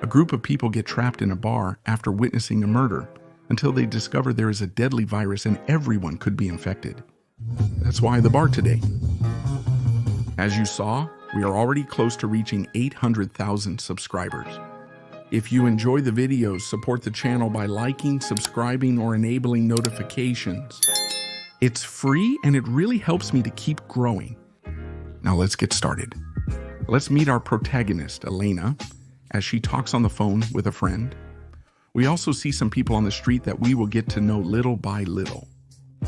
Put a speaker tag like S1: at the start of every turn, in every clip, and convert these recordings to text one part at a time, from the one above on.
S1: A group of people get trapped in a bar after witnessing a murder until they discover there is a deadly virus and everyone could be infected. That's why the bar today. As you saw, we are already close to reaching 800,000 subscribers. If you enjoy the videos, support the channel by liking, subscribing, or enabling notifications. It's free and it really helps me to keep growing. Now let's get started. Let's meet our protagonist, Elena, as she talks on the phone with a friend. We also see some people on the street that we will get to know little by little.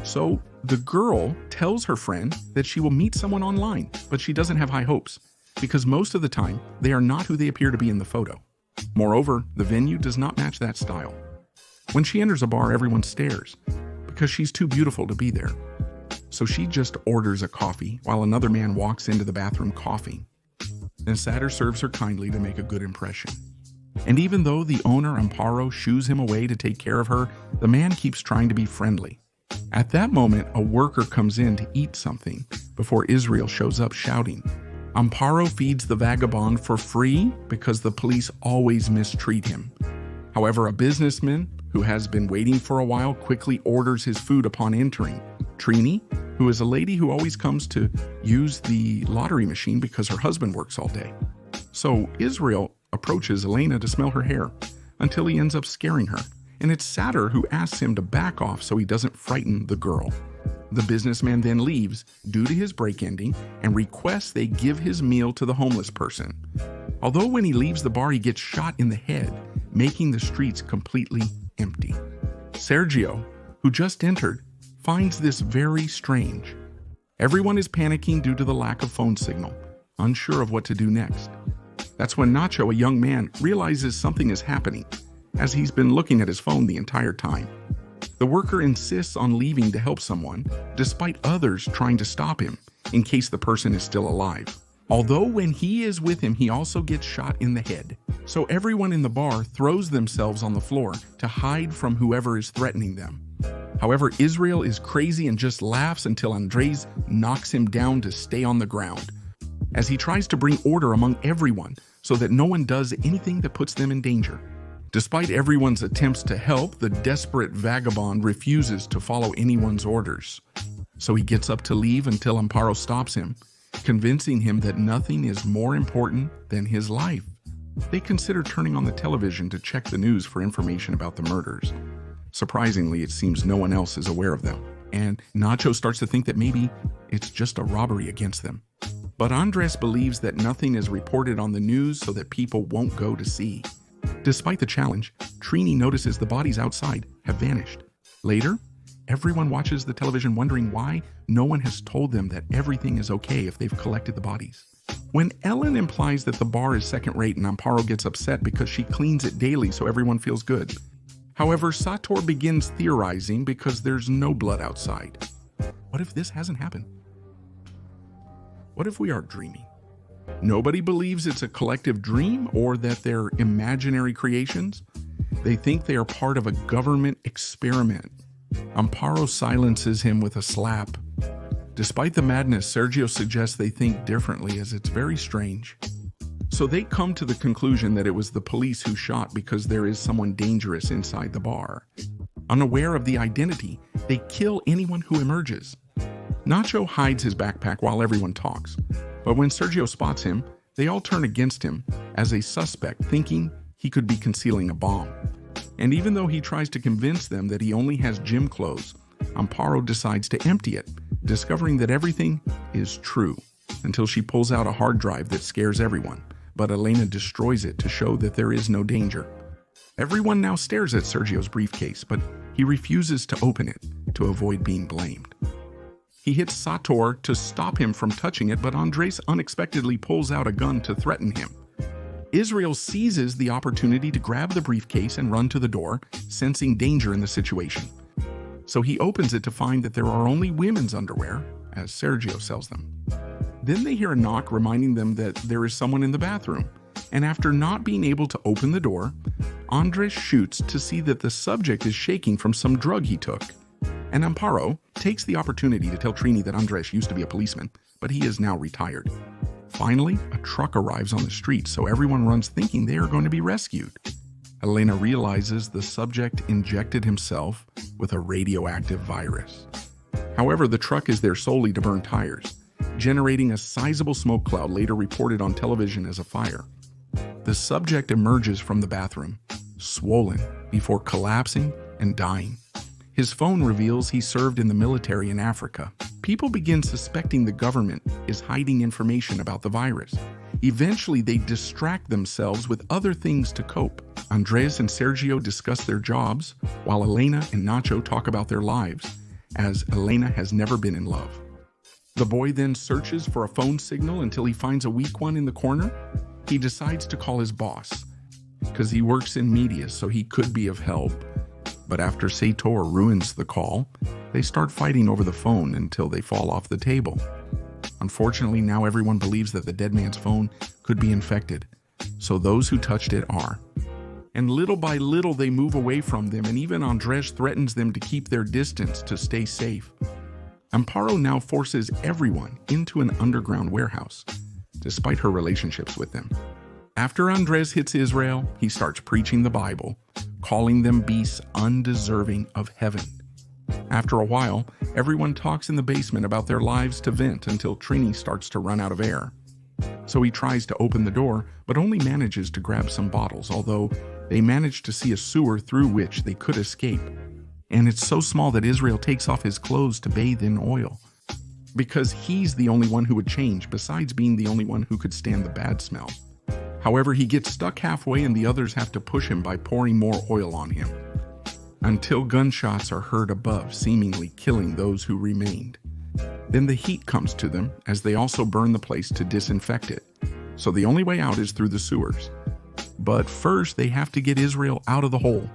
S1: So the girl tells her friend that she will meet someone online, but she doesn't have high hopes because most of the time they are not who they appear to be in the photo. Moreover, the venue does not match that style. When she enters a bar, everyone stares because she's too beautiful to be there. So she just orders a coffee while another man walks into the bathroom coughing. Then Satter serves her kindly to make a good impression. And even though the owner, Amparo, shoos him away to take care of her, the man keeps trying to be friendly. At that moment, a worker comes in to eat something before Israel shows up shouting. Amparo feeds the vagabond for free because the police always mistreat him. However, a businessman who has been waiting for a while quickly orders his food upon entering. Trini, who is a lady who always comes to use the lottery machine because her husband works all day. So Israel approaches Elena to smell her hair until he ends up scaring her. And it's Satter who asks him to back off so he doesn't frighten the girl. The businessman then leaves due to his break ending and requests they give his meal to the homeless person. Although when he leaves the bar, he gets shot in the head, making the streets completely empty. Sergio, who just entered, finds this very strange. Everyone is panicking due to the lack of phone signal, unsure of what to do next. That's when Nacho, a young man, realizes something is happening, as he's been looking at his phone the entire time. The worker insists on leaving to help someone, despite others trying to stop him, in case the person is still alive. Although when he is with him, he also gets shot in the head. So everyone in the bar throws themselves on the floor to hide from whoever is threatening them. However, Israel is crazy and just laughs until Andres knocks him down to stay on the ground, as he tries to bring order among everyone so that no one does anything that puts them in danger. Despite everyone's attempts to help, the desperate vagabond refuses to follow anyone's orders. So he gets up to leave until Amparo stops him, convincing him that nothing is more important than his life. They consider turning on the television to check the news for information about the murders. Surprisingly, it seems no one else is aware of them, and Nacho starts to think that maybe it's just a robbery against them. But Andres believes that nothing is reported on the news so that people won't go to see. Despite the challenge, Trini notices the bodies outside have vanished. Later, everyone watches the television wondering why no one has told them that everything is okay if they've collected the bodies. When Ellen implies that the bar is second-rate and Amparo gets upset because she cleans it daily so everyone feels good. However, Sator begins theorizing because there's no blood outside. What if this hasn't happened? What if we are dreaming? Nobody believes it's a collective dream or that they're imaginary creations. They think they are part of a government experiment. Amparo silences him with a slap. Despite the madness, Sergio suggests they think differently, as it's very strange. So they come to the conclusion that it was the police who shot because there is someone dangerous inside the bar. Unaware of the identity, they kill anyone who emerges. Nacho hides his backpack while everyone talks, but when Sergio spots him, they all turn against him as a suspect, thinking he could be concealing a bomb. And even though he tries to convince them that he only has gym clothes, Amparo decides to empty it, discovering that everything is true, until she pulls out a hard drive that scares everyone, but Elena destroys it to show that there is no danger. Everyone now stares at Sergio's briefcase, but he refuses to open it to avoid being blamed. He hits Sator to stop him from touching it, but Andres unexpectedly pulls out a gun to threaten him. Israel seizes the opportunity to grab the briefcase and run to the door, sensing danger in the situation. So he opens it to find that there are only women's underwear, as Sergio sells them. Then they hear a knock reminding them that there is someone in the bathroom, and after not being able to open the door, Andres shoots to see that the subject is shaking from some drug he took. And Amparo takes the opportunity to tell Trini that Andres used to be a policeman, but he is now retired. Finally, a truck arrives on the street, so everyone runs thinking they are going to be rescued. Elena realizes the subject injected himself with a radioactive virus. However, the truck is there solely to burn tires, generating a sizable smoke cloud later reported on television as a fire. The subject emerges from the bathroom, swollen, before collapsing and dying. His phone reveals he served in the military in Africa. People begin suspecting the government is hiding information about the virus. Eventually, they distract themselves with other things to cope. Andres and Sergio discuss their jobs, while Elena and Nacho talk about their lives, as Elena has never been in love. The boy then searches for a phone signal until he finds a weak one in the corner. He decides to call his boss, because he works in media, so he could be of help. But after Sator ruins the call, they start fighting over the phone until they fall off the table. Unfortunately, now everyone believes that the dead man's phone could be infected, so those who touched it are. And little by little they move away from them, and even Andres threatens them to keep their distance to stay safe. Amparo now forces everyone into an underground warehouse, despite her relationships with them. After Andres hits Israel, he starts preaching the Bible, calling them beasts undeserving of heaven. After a while, everyone talks in the basement about their lives to vent until Trini starts to run out of air. So he tries to open the door, but only manages to grab some bottles, although they manage to see a sewer through which they could escape. And it's so small that Israel takes off his clothes to bathe in oil, because he's the only one who would change, besides being the only one who could stand the bad smell. However, he gets stuck halfway and the others have to push him by pouring more oil on him, until gunshots are heard above, seemingly killing those who remained. Then the heat comes to them as they also burn the place to disinfect it. So the only way out is through the sewers. But first they have to get Israel out of the hole.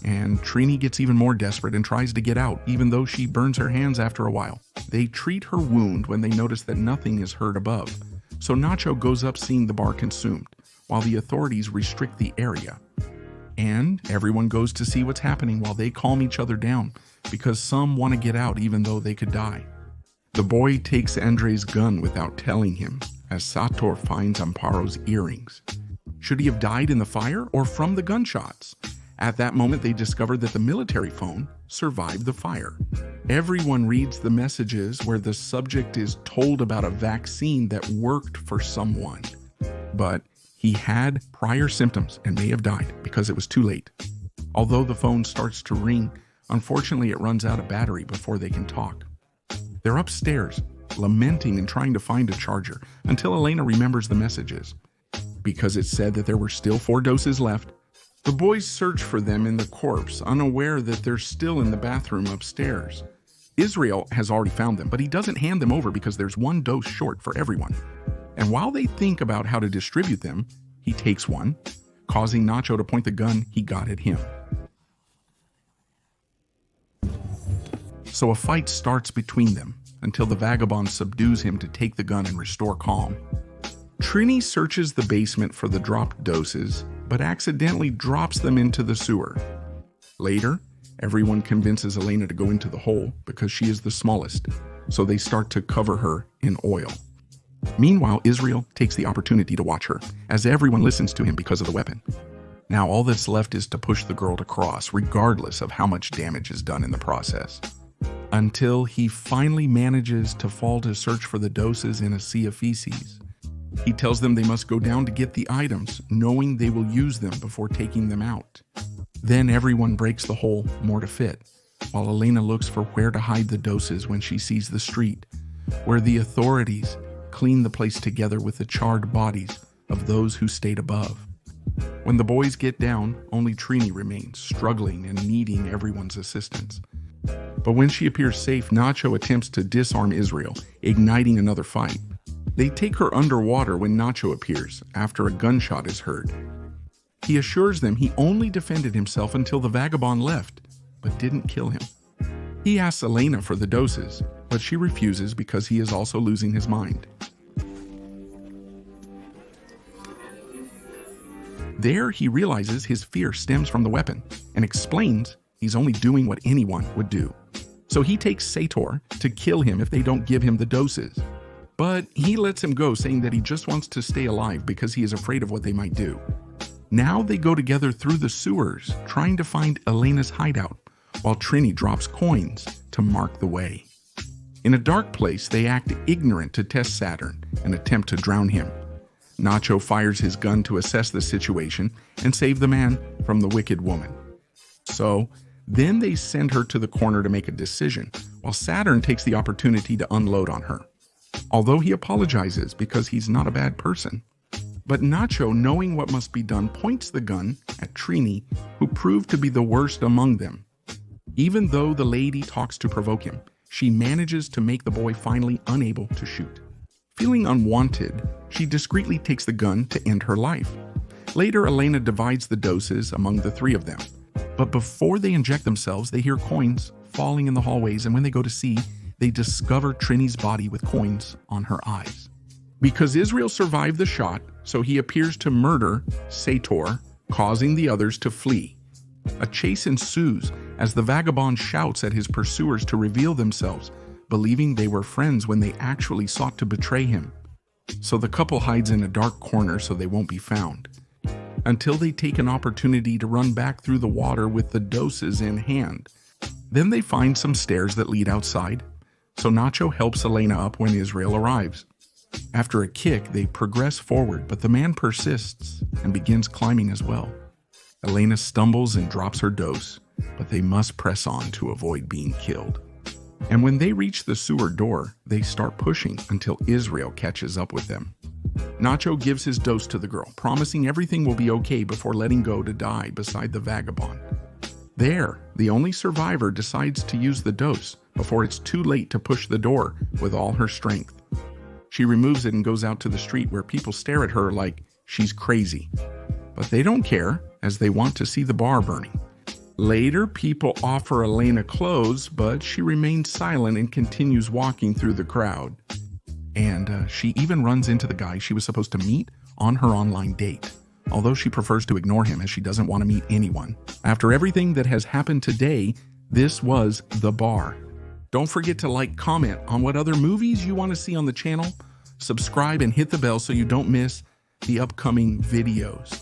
S1: And Trini gets even more desperate and tries to get out, even though she burns her hands after a while. They treat her wound when they notice that nothing is heard above. So Nacho goes up seeing the bar consumed, while the authorities restrict the area. And everyone goes to see what's happening while they calm each other down, because some want to get out even though they could die. The boy takes Andres' gun without telling him, as Sator finds Amparo's earrings. Should he have died in the fire or from the gunshots? At that moment, they discover that the military phone survived the fire. Everyone reads the messages where the subject is told about a vaccine that worked for someone. But he had prior symptoms and may have died because it was too late. Although the phone starts to ring, unfortunately it runs out of battery before they can talk. They're upstairs, lamenting and trying to find a charger, until Elena remembers the messages. Because it said that there were still 4 doses left, the boys search for them in the corpse, unaware that they're still in the bathroom upstairs. Israel has already found them, but he doesn't hand them over because there's 1 dose short for everyone. And while they think about how to distribute them, he takes one, causing Nacho to point the gun he got at him. So a fight starts between them until the vagabond subdues him to take the gun and restore calm. Trini searches the basement for the dropped doses, but accidentally drops them into the sewer. Later, everyone convinces Elena to go into the hole because she is the smallest, so they start to cover her in oil. Meanwhile, Israel takes the opportunity to watch her, as everyone listens to him because of the weapon. Now all that's left is to push the girl to cross, regardless of how much damage is done in the process. Until he finally manages to fall to search for the doses in a sea of feces. He tells them they must go down to get the items, knowing they will use them before taking them out. Then everyone breaks the hole more to fit, while Elena looks for where to hide the doses when she sees the street, where the authorities clean the place together with the charred bodies of those who stayed above. When the boys get down, only Trini remains, struggling and needing everyone's assistance. But when she appears safe, Nacho attempts to disarm Israel, igniting another fight. They take her underwater when Nacho appears, after a gunshot is heard. He assures them he only defended himself until the vagabond left, but didn't kill him. He asks Elena for the doses, but she refuses because he is also losing his mind. There, he realizes his fear stems from the weapon, and explains he's only doing what anyone would do. So he takes Sator to kill him if they don't give him the doses. But he lets him go, saying that he just wants to stay alive because he is afraid of what they might do. Now they go together through the sewers, trying to find Elena's hideout, while Trini drops coins to mark the way. In a dark place, they act ignorant to test Saturn and attempt to drown him. Nacho fires his gun to assess the situation and save the man from the wicked woman. So, then they send her to the corner to make a decision, while Saturn takes the opportunity to unload on her. Although he apologizes because he's not a bad person. But Nacho, knowing what must be done, points the gun at Trini, who proved to be the worst among them. Even though the lady talks to provoke him, she manages to make the boy finally unable to shoot. Feeling unwanted, she discreetly takes the gun to end her life. Later, Elena divides the doses among the three of them. But before they inject themselves, they hear coins falling in the hallways, and when they go to see, they discover Trini's body with coins on her eyes. Because Israel survived the shot, so he appears to murder Sator, causing the others to flee. A chase ensues as the vagabond shouts at his pursuers to reveal themselves, believing they were friends when they actually sought to betray him. So the couple hides in a dark corner so they won't be found, until they take an opportunity to run back through the water with the doses in hand. Then they find some stairs that lead outside, so Nacho helps Elena up when Israel arrives. After a kick, they progress forward, but the man persists and begins climbing as well. Elena stumbles and drops her dose, but they must press on to avoid being killed. And when they reach the sewer door, they start pushing until Israel catches up with them. Nacho gives his dose to the girl, promising everything will be okay before letting go to die beside the vagabond. There, the only survivor decides to use the dose before it's too late to push the door with all her strength. She removes it and goes out to the street where people stare at her like she's crazy. But they don't care, as they want to see the bar burning. Later, people offer Elena clothes, but she remains silent and continues walking through the crowd. And she even runs into the guy she was supposed to meet on her online date, although she prefers to ignore him as she doesn't want to meet anyone. After everything that has happened today, this was the bar. Don't forget to like, comment on what other movies you want to see on the channel, subscribe and hit the bell so you don't miss the upcoming videos.